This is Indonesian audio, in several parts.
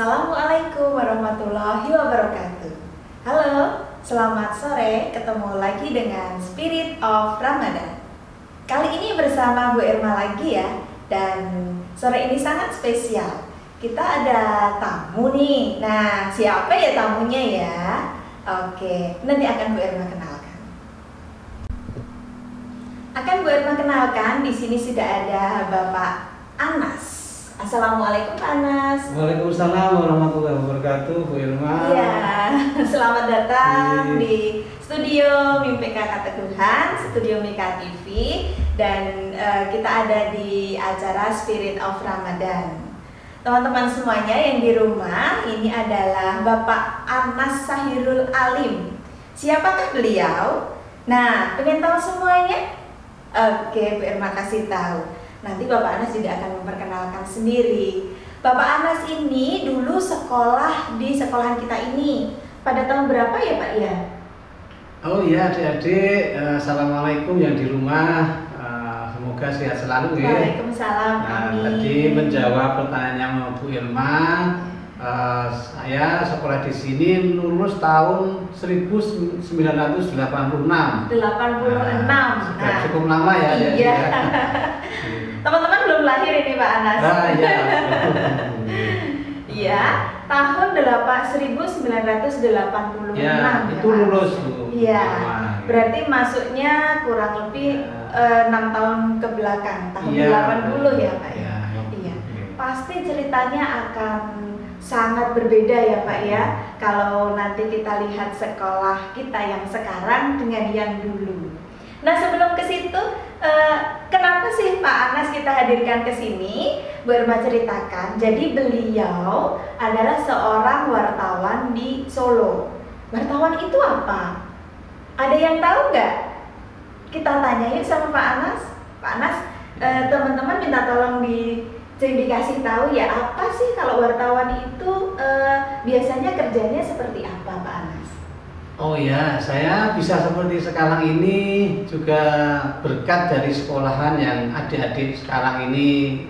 Assalamualaikum warahmatullahi wabarakatuh. Halo, selamat sore. Ketemu lagi dengan Spirit of Ramadan. Kali ini bersama Bu Irma lagi ya. Dan sore ini sangat spesial. Kita ada tamu nih. Nah, siapa ya tamunya ya? Oke, nanti akan Bu Irma kenalkan. Akan Bu Irma kenalkan, di sini sudah ada Bapak Anas. Assalamualaikum Pak Anas. Waalaikumsalam warahmatullahi wabarakatuh, Bu Irma. Iya, selamat datang di studio Mimpi Kakak Teguhan, studio Mika TV, dan kita ada di acara Spirit of Ramadan. Teman-teman semuanya yang di rumah, ini adalah Bapak Anas Sahirul Alim. Siapakah beliau? Nah, pengen tahu semuanya? Oke, Bu Irma kasih tahu. Nanti Bapak Anas juga akan memperkenalkan sendiri. Bapak Anas ini dulu sekolah di sekolahan kita ini. Pada tahun berapa ya Pak ya? Oh iya adik-adik, assalamualaikum yang di rumah. Semoga sehat selalu ya. Waalaikumsalam. Amin. Tadi menjawab pertanyaannya Bu Irma. Saya sekolah di sini lulus tahun 1986. 86. Sudah cukup lama ya. Iya. Teman-teman belum lahir ini Pak Anas. Iya. Iya, tahun 1986. Ya, itu lulus Bu. Iya. Berarti masuknya kurang lebih 6 tahun ke belakang, tahun 80 ya Pak ya. Iya. Pasti ceritanya akan sangat berbeda ya Pak ya. Kalau nanti kita lihat sekolah kita yang sekarang dengan yang dulu. Nah, sebelum ke situ, kenapa sih Pak Anas kita hadirkan ke sini? Bu Irma ceritakan. Jadi beliau adalah seorang wartawan di Solo. Wartawan itu apa? Ada yang tahu nggak? Kita tanya yuk sama Pak Anas. Pak Anas, teman-teman minta tolong dikasih tahu ya, apa sih kalau wartawan itu biasanya kerjanya seperti apa Pak Anas? Oh ya, saya bisa seperti sekarang ini juga berkat dari sekolahan yang adik-adik sekarang ini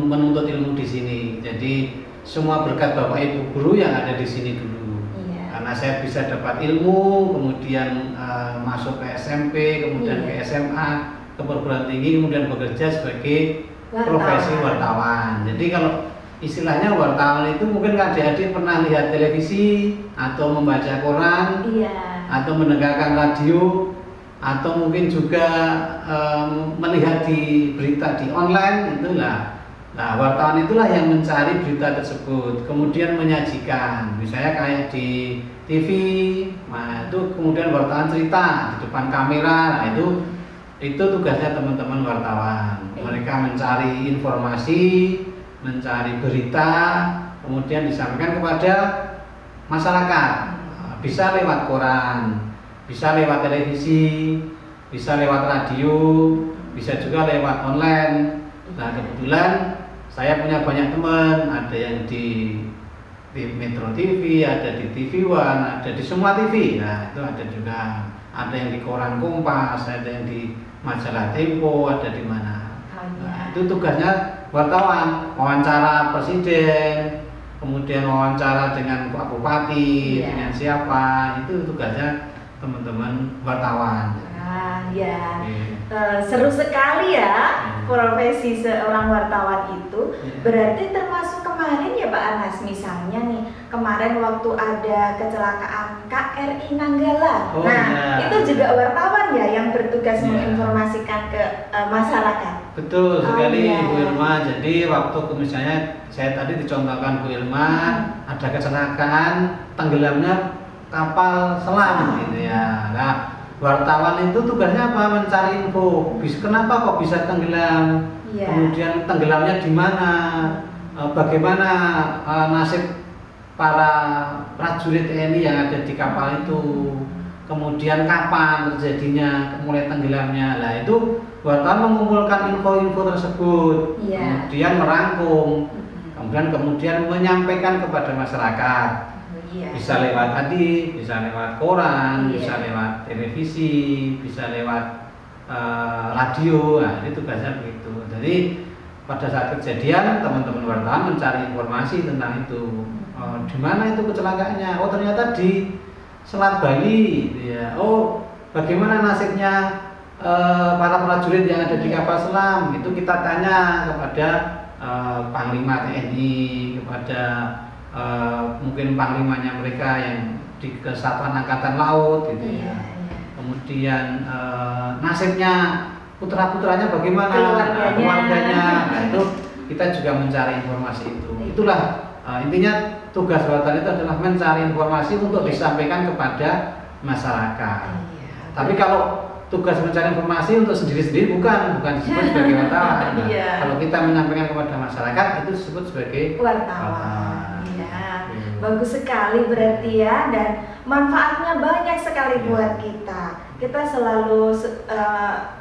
menuntut ilmu di sini. Jadi semua berkat Bapak Ibu guru yang ada di sini dulu. Iya. Karena saya bisa dapat ilmu, kemudian masuk ke SMP, kemudian ke SMA, ke perguruan tinggi, kemudian bekerja sebagai profesi wartawan. Jadi kalau istilahnya wartawan itu mungkin adik-adik pernah lihat televisi atau membaca koran, iya, atau mendengarkan radio, atau mungkin juga melihat di berita di online itulah. Nah, wartawan itulah yang mencari berita tersebut, kemudian menyajikan. Misalnya kayak di TV, nah itu kemudian wartawan cerita di depan kamera. Nah, itu tugasnya teman-teman wartawan. Mereka mencari informasi, mencari berita, kemudian disampaikan kepada masyarakat. Bisa lewat koran, bisa lewat televisi, bisa lewat radio, bisa juga lewat online. Nah, kebetulan saya punya banyak teman, ada yang di Metro TV, ada di TV One, ada di semua TV. Nah, itu ada juga, ada yang di koran Kompas, ada yang di majalah Tempo, ada di mana. Nah, itu tugasnya wartawan, wawancara presiden, kemudian wawancara dengan Pak Bupati, dengan siapa, itu tugasnya teman-teman wartawan. Ya, seru sekali ya profesi seorang wartawan itu. Berarti termasuk kemarin ya Pak Anas, misalnya nih kemarin waktu ada kecelakaan KRI Nanggala. Itu juga wartawan ya yang bertugas menginformasikan ke masyarakat. Betul sekali Bu Irma. Jadi waktu misalnya saya tadi dicontohkan Bu Irma, ada kecelakaan tenggelamnya kapal selam gitu ya. Nah, wartawan itu tugasnya apa? Mencari info. Kenapa kok bisa tenggelam? Kemudian tenggelamnya di mana? Bagaimana nasib para prajurit TNI yang ada di kapal itu? Kemudian kapan terjadinya mulai tenggelamnya? Nah, itu wartawan mengumpulkan info-info tersebut, kemudian merangkum, kemudian menyampaikan kepada masyarakat. Bisa lewat tadi, bisa lewat koran, bisa lewat televisi, bisa lewat radio. Nah, ini tugasnya begitu. Jadi pada saat kejadian teman-teman wartawan mencari informasi tentang itu. Di mana itu kecelakaannya? Oh ternyata di Selat Bali, gitu ya. Oh bagaimana nasibnya para prajurit yang ada di kapal selam? Itu kita tanya kepada Panglima TNI, kepada mungkin panglimanya mereka yang di Kesatuan Angkatan Laut, gitu ya. Kemudian nasibnya putra-putranya bagaimana, keluarganya. Nah, itu kita juga mencari informasi itu. Itulah intinya tugas wartawan itu adalah mencari informasi untuk disampaikan kepada masyarakat. Tapi kalau tugas mencari informasi untuk sendiri-sendiri bukan disebut sebagai wartawan. Kalau kita menyampaikan kepada masyarakat itu disebut sebagai wartawan. Bagus sekali berarti ya, dan manfaatnya banyak sekali buat kita. Kita selalu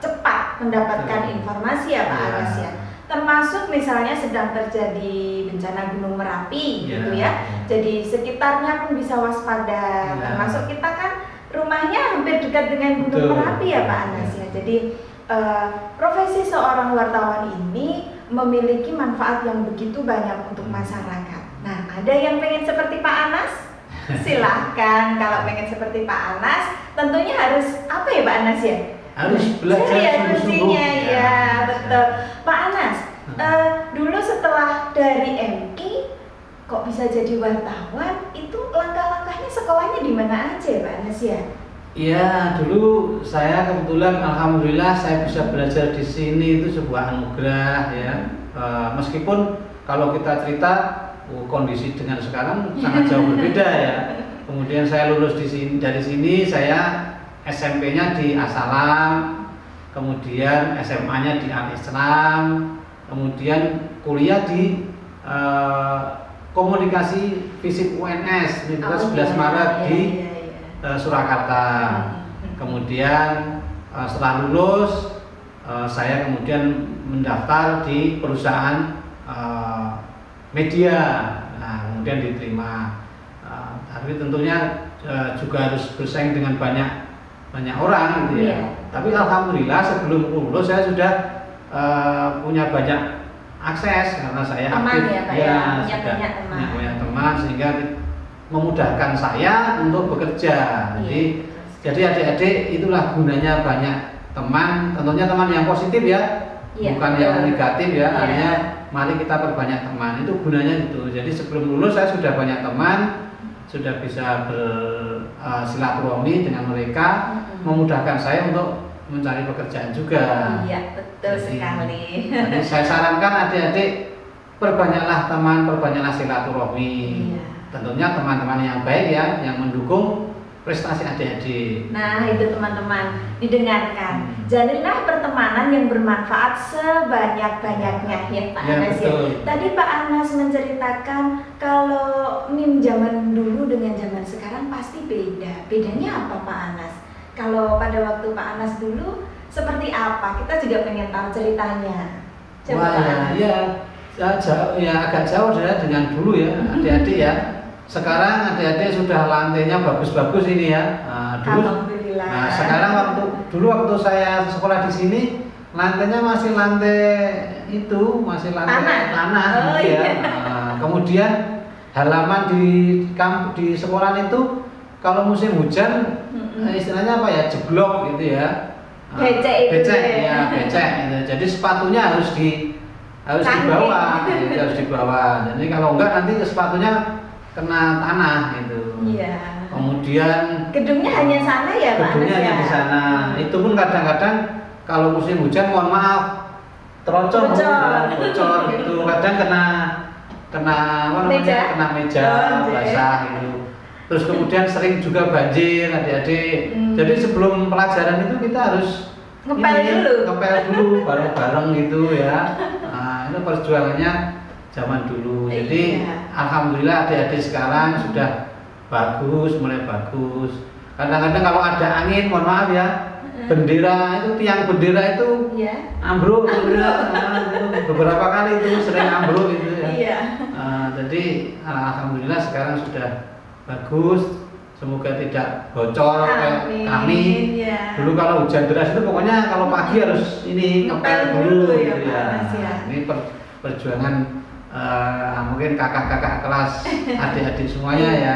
cepat mendapatkan informasi ya Pak Anas ya. Termasuk misalnya sedang terjadi bencana Gunung Merapi gitu ya. Jadi sekitarnya pun bisa waspada. Termasuk kita kan rumahnya hampir dekat dengan Gunung Merapi ya Pak Anas ya. Jadi profesi seorang wartawan ini memiliki manfaat yang begitu banyak untuk masyarakat. Nah, ada yang pengen seperti Pak Anas? Silahkan. Kalau pengen seperti Pak Anas, tentunya harus apa ya Pak Anas ya? Harus belajar sungguh-sungguh. Ya, betul. Pak Anas, dulu setelah dari MI, kok bisa jadi wartawan? Itu langkah-langkahnya sekolahnya di mana aja Pak Anas ya? Iya, dulu saya kebetulan alhamdulillah saya bisa belajar di sini, itu sebuah anugerah ya. Meskipun kalau kita cerita kondisi dengan sekarang sangat jauh berbeda ya. Kemudian saya lulus dari sini saya SMP-nya di As-Salam, kemudian SMA-nya di Al-Islam, kemudian kuliah di Komunikasi Fisip UNS Universitas 11 Maret di Surakarta. Kemudian setelah lulus saya kemudian mendaftar di perusahaan media, kemudian diterima. Tapi tentunya juga harus bersaing dengan banyak orang gitu ya. Tapi alhamdulillah sebelum lulus saya sudah punya banyak akses karena saya aktif punya banyak teman sehingga memudahkan saya untuk bekerja. Jadi adik-adik itulah gunanya banyak teman, tentunya teman yang positif ya, bukan yang negatif ya. Artinya mari kita perbanyak teman, itu gunanya itu. Jadi sebelum lulus saya sudah banyak teman, sudah bisa bersilaturahmi dengan mereka, memudahkan saya untuk mencari pekerjaan juga. Iya, betul sekali. Jadi saya sarankan adik-adik perbanyaklah teman, perbanyaklah silaturahmi. Tentunya teman-teman yang baik ya, yang mendukung prestasi adik-adik. Nah itu teman-teman, didengarkan. Jadilah pertemanan yang bermanfaat sebanyak-banyaknya ya Pak Anas ya. Tadi Pak Anas menceritakan kalau meme zaman dulu dengan zaman sekarang pasti beda. Bedanya apa Pak Anas? Kalau pada waktu Pak Anas dulu seperti apa? Kita juga pengen tahu ceritanya. Coba agak jauh dengan dulu ya adik-adik ya. Sekarang adik-adik sudah lantainya bagus-bagus ini ya. Alhamdulillah. Nah, sekarang waktu saya sekolah di sini lantainya masih lantai tanah gitu ya. Kemudian halaman di sekolah itu kalau musim hujan istilahnya apa ya, jeblok gitu ya. Becek gitu. Jadi sepatunya harus dibawa, harus dibawa. Jadi kalau enggak nanti sepatunya kena tanah gitu. Kemudian gedungnya hanya sana ya Pak? Gedungnya hanya di sana. Itu pun kadang-kadang kalau musim hujan mohon maaf bocor gitu. Kadang kena meja basah gitu. Terus kemudian sering juga banjir adik-adik. Jadi sebelum pelajaran itu kita harus ngepel dulu bareng-bareng gitu ya. Nah, itu perjuangannya zaman dulu. Jadi alhamdulillah adik-adik sekarang sudah mulai bagus. Kadang-kadang kalau ada angin, mohon maaf ya, tiang bendera itu ambruk beberapa kali itu sering ambruk gitu ya. Jadi alhamdulillah sekarang sudah bagus. Semoga tidak bocor kayak kami. Dulu kalau hujan deras itu pokoknya kalau pagi harus ngepel dulu gitu ya. Ini perjuangan mungkin kakak-kakak kelas, adik-adik semuanya ya.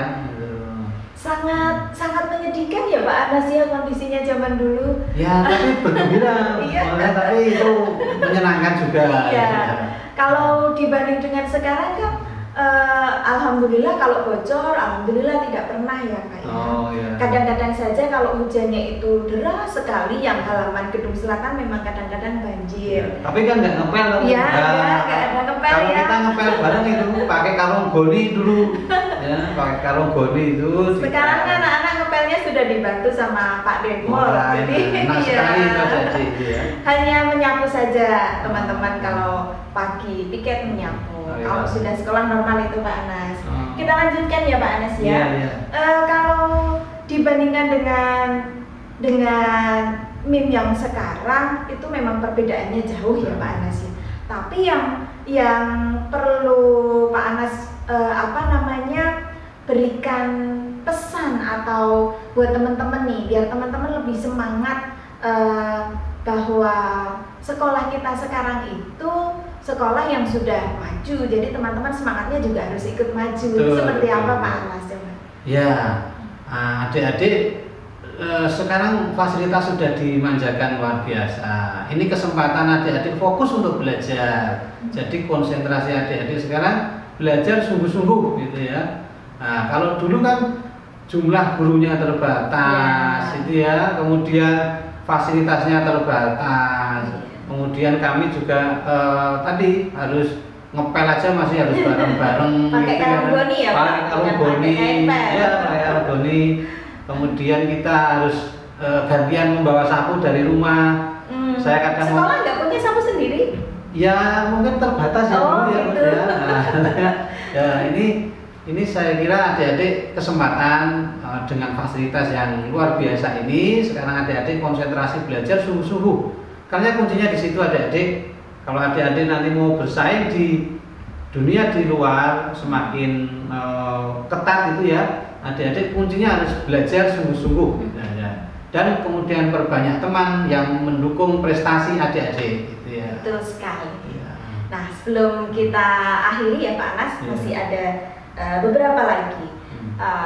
Sangat menyedihkan ya Pak Anas ya kondisinya zaman dulu. Ya tapi bergembira, tapi itu menyenangkan juga. Iya. Kalau dibanding dengan sekarang kan, alhamdulillah kalau bocor, alhamdulillah tidak pernah ya Pak ya. Iya. Kadang-kadang saja kalau hujannya itu deras sekali, yang halaman gedung selatan memang kadang-kadang banjir. Ya, tapi kan nggak ngepel. Iya, nggak ada ngepel kalau ya. kita ngepel bareng itu pakai karung goni dulu, ya pakai karung goni itu. Sekarang kan anak-anak ngepelnya sudah dibantu sama Pak Demol, jadi sekali itu jadi, ya. Hanya menyapu saja teman-teman kalau pagi piket menyapu. Kalau sudah sekolah normal itu Pak Anas. Kita lanjutkan ya Pak Anas ya. Kalau dibandingkan dengan MIM yang sekarang itu memang perbedaannya jauh ya Pak Anas ya. Tapi yang perlu Pak Anas berikan pesan atau buat teman-teman nih, biar teman-teman lebih semangat bahwa sekolah kita sekarang itu sekolah yang sudah maju, jadi teman-teman semangatnya juga harus ikut maju. Seperti apa Pak Anas? Ya, adik-adik sekarang fasilitas sudah dimanjakan luar biasa. Ini kesempatan adik-adik fokus untuk belajar. Jadi konsentrasi adik-adik sekarang belajar sungguh-sungguh gitu ya. Nah, kalau dulu kan jumlah gurunya terbatas, itu ya, kemudian fasilitasnya terbatas. Kemudian kami juga tadi harus ngepel aja masih harus bareng-bareng. Pakai karung goni ya? Pakai karung goni, ya pakai karung goni. Kemudian kita harus gantian membawa sapu dari rumah. Saya kadang sekolah nggak punya sapu sendiri? Ya mungkin terbatas ya Bu ya. Gitu. Ya ini saya kira adik-adik kesempatan dengan fasilitas yang luar biasa ini. Sekarang adik-adik konsentrasi belajar sungguh-sungguh. Karena kuncinya di situ adik-adik. Kalau adik-adik nanti mau bersaing di dunia di luar semakin ketat itu ya, adik-adik kuncinya harus belajar sungguh-sungguh. Dan kemudian perbanyak teman yang mendukung prestasi adik-adik. Gitu ya. Betul sekali. Ya. Nah sebelum kita akhiri ya Pak Anas, masih ada beberapa lagi.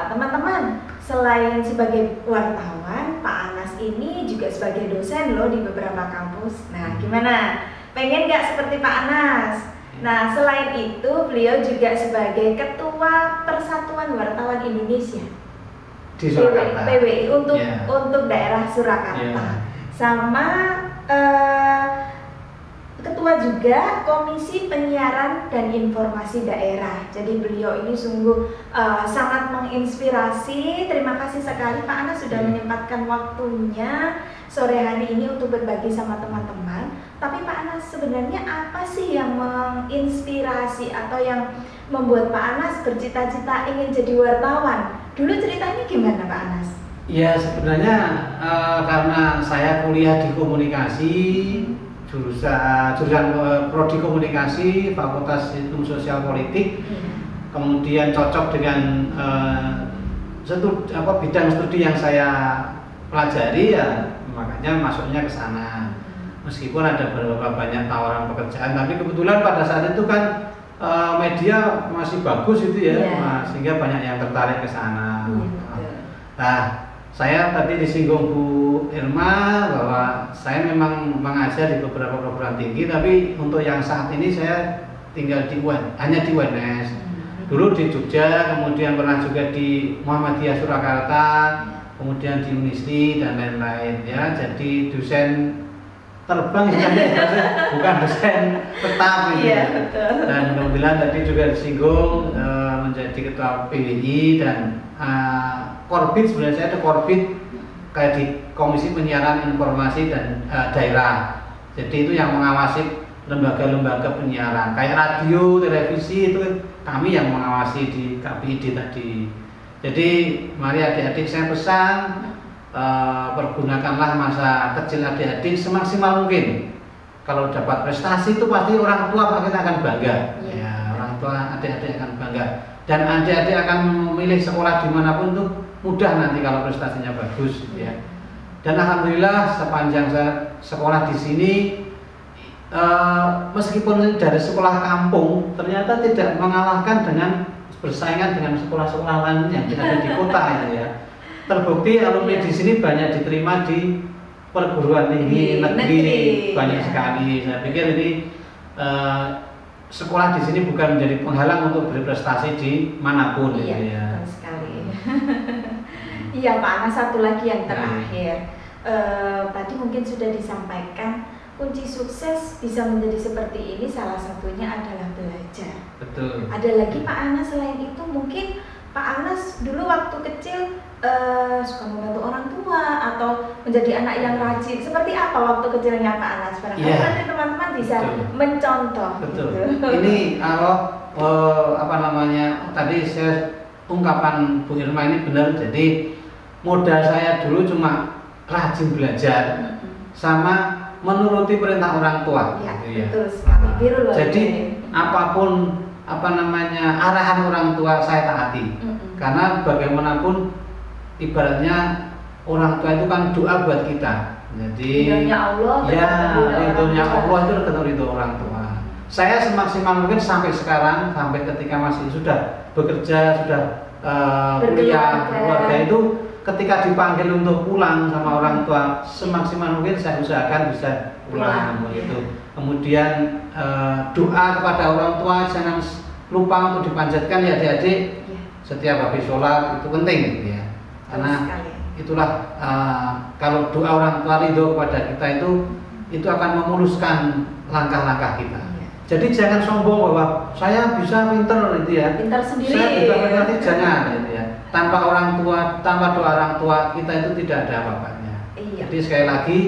Teman-teman, selain sebagai wartawan, Pak Anas ini juga sebagai dosen loh di beberapa kampus. Nah, gimana? Pengen nggak seperti Pak Anas? Nah, selain itu beliau juga sebagai Ketua Persatuan Wartawan Indonesia di Surakarta. PWI untuk daerah Surakarta. Sama Ketua juga Komisi Penyiaran dan Informasi Daerah. Jadi beliau ini sungguh sangat menginspirasi. Terima kasih sekali Pak Anas sudah menyempatkan waktunya sore hari ini untuk berbagi sama teman-teman. Tapi Pak Anas, sebenarnya apa sih yang menginspirasi atau yang membuat Pak Anas bercita-cita ingin jadi wartawan? Dulu ceritanya gimana Pak Anas? Ya sebenarnya karena saya kuliah di komunikasi, jurusan prodi komunikasi, Fakultas Ilmu Sosial Politik, kemudian cocok dengan bidang studi yang saya pelajari ya, makanya masuknya ke sana. Meskipun ada beberapa banyak tawaran pekerjaan, tapi kebetulan pada saat itu kan media masih bagus itu ya, sehingga banyak yang tertarik ke sana. Nah, saya tadi disinggung Bu Irma bahwa saya memang mengajar di beberapa perguruan tinggi, tapi untuk yang saat ini saya tinggal di hanya di UNS. Dulu di Jogja, kemudian pernah juga di Muhammadiyah Surakarta, kemudian di Unisri dan lain-lain ya. Jadi dosen terbang bukan dosen tetap gitu. Iya, betul. Dan kemudian tadi juga disinggung menjadi ketua PWI dan Korbit. Sebenarnya saya ada Korbit kayak di Komisi Penyiaran Informasi dan Daerah. Jadi itu yang mengawasi lembaga-lembaga penyiaran kayak radio, televisi, itu kami yang mengawasi di KPID tadi. Jadi mari adik-adik saya pesan, pergunakanlah masa kecil adik-adik semaksimal mungkin. Kalau dapat prestasi itu pasti orang tua kita akan bangga. Ya, orang tua adik-adik akan bangga. Dan adik-adik akan memilih sekolah dimanapun itu mudah nanti kalau prestasinya bagus, ya. Dan alhamdulillah sepanjang saya sekolah di sini meskipun dari sekolah kampung ternyata tidak mengalahkan dengan bersaingan dengan sekolah-sekolah lain yang ada di kota itu ya. Terbukti alumni di sini banyak diterima di perguruan tinggi negeri banyak sekali. Saya pikir ini sekolah di sini bukan menjadi penghalang untuk berprestasi di manapun. Iya, gitu ya. betul sekali. Iya Pak Anas, satu lagi yang terakhir. Tadi mungkin sudah disampaikan kunci sukses bisa menjadi seperti ini salah satunya adalah belajar. Betul. Ada lagi Pak Anas selain itu mungkin Pak Anas dulu waktu kecil suka membantu orang tua atau menjadi anak yang rajin. Seperti apa waktu kecilnya Pak Anas? Barangkali nanti teman-teman bisa mencontoh. Betul. Gitu. Ini kalau tadi saya ungkapan Bu Irma ini benar. Jadi modal saya dulu cuma rajin belajar sama menuruti perintah orang tua. Ya, gitu ya. betul sekali. Jadi apapun arahan orang tua saya taati. Karena bagaimanapun ibaratnya orang tua itu kan doa buat kita. Jadi ridhonya Allah, ridhonya Allah itu ketemu ridho orang tua. Saya semaksimal mungkin sampai sekarang, sampai ketika masih sudah bekerja, sudah kuliah, keluarga itu ketika dipanggil untuk pulang sama orang tua, semaksimal mungkin saya usahakan bisa pulang gitu. Kemudian doa kepada orang tua jangan lupa untuk dipanjatkan ya adik-adik. Setiap habis sholat itu penting gitu ya. Karena itulah kalau doa orang tua ridho kepada kita itu akan memuluskan langkah-langkah kita. Jadi jangan sombong bahwa saya bisa pinter gitu ya. Pinter sendiri. Saya bisa pinter jangan gitu ya. Tanpa orang tua, tanpa doa orang tua kita itu tidak ada apa-apanya. Jadi sekali lagi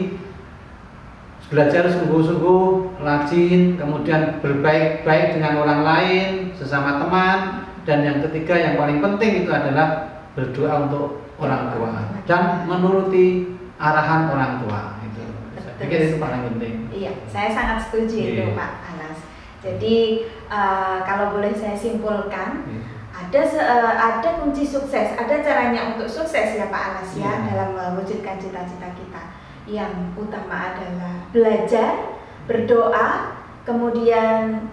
belajar sungguh-sungguh, rajin, kemudian berbaik-baik dengan orang lain, sesama teman, dan yang ketiga yang paling penting itu adalah berdoa untuk orang tua dan menuruti arahan orang tua itu. Saya pikir itu paling penting. Iya, saya sangat setuju itu Pak Anas. Jadi kalau boleh saya simpulkan, ada kunci sukses, ada caranya untuk sukses ya Pak Anas ya dalam mewujudkan cita-cita kita. Yang utama adalah belajar, berdoa, kemudian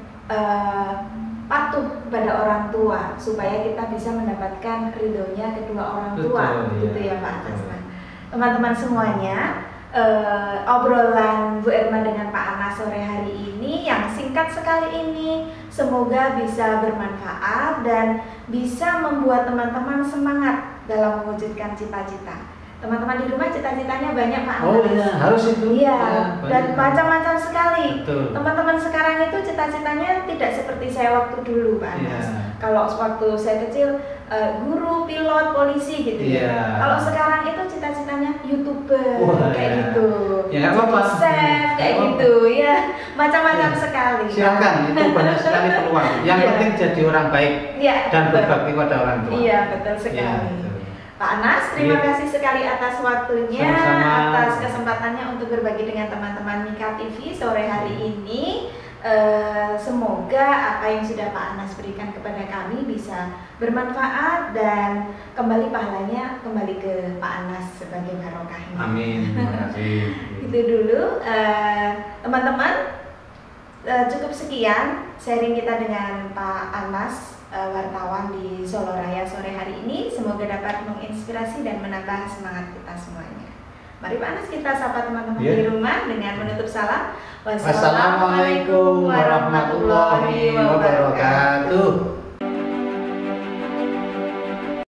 patuh kepada orang tua supaya kita bisa mendapatkan ridhonya kedua orang tua. Gitu ya Pak Anas. Teman-teman semuanya, obrolan Bu Irma dengan Pak Anas sore hari ini yang singkat sekali ini semoga bisa bermanfaat dan bisa membuat teman-teman semangat dalam mewujudkan cita-cita. Teman-teman di rumah cita-citanya banyak Pak Anas. Oh iya, harus itu. Iya, dan macam-macam sekali. Betul. Teman-teman sekarang itu cita-citanya tidak seperti saya waktu dulu Pak Anas. Kalau waktu saya kecil guru, pilot, polisi gitu ya. Kalau sekarang itu cita-citanya YouTuber kayak gitu. Ya apa-apa. Chef kayak gitu ya. Macam-macam sekali. Silakan, itu banyak sekali peluang. Yang penting jadi orang baik dan berbakti pada orang tua. Iya, betul sekali. Pak Anas, terima kasih sekali atas waktunya, atas kesempatannya untuk berbagi dengan teman-teman Mika TV sore hari ini. Semoga apa yang sudah Pak Anas berikan kepada kami bisa bermanfaat dan kembali pahalanya kembali ke Pak Anas sebagai barokahnya. Amin. Terima kasih. Itu dulu, teman-teman. Cukup sekian sharing kita dengan Pak Anas, wartawan di Solo Raya sore hari ini. Semoga dapat menginspirasi dan menambah semangat kita semuanya. Mari Pak Anas kita sapa teman-teman di rumah dengan menutup salam. Wassalamualaikum warahmatullahi wabarakatuh.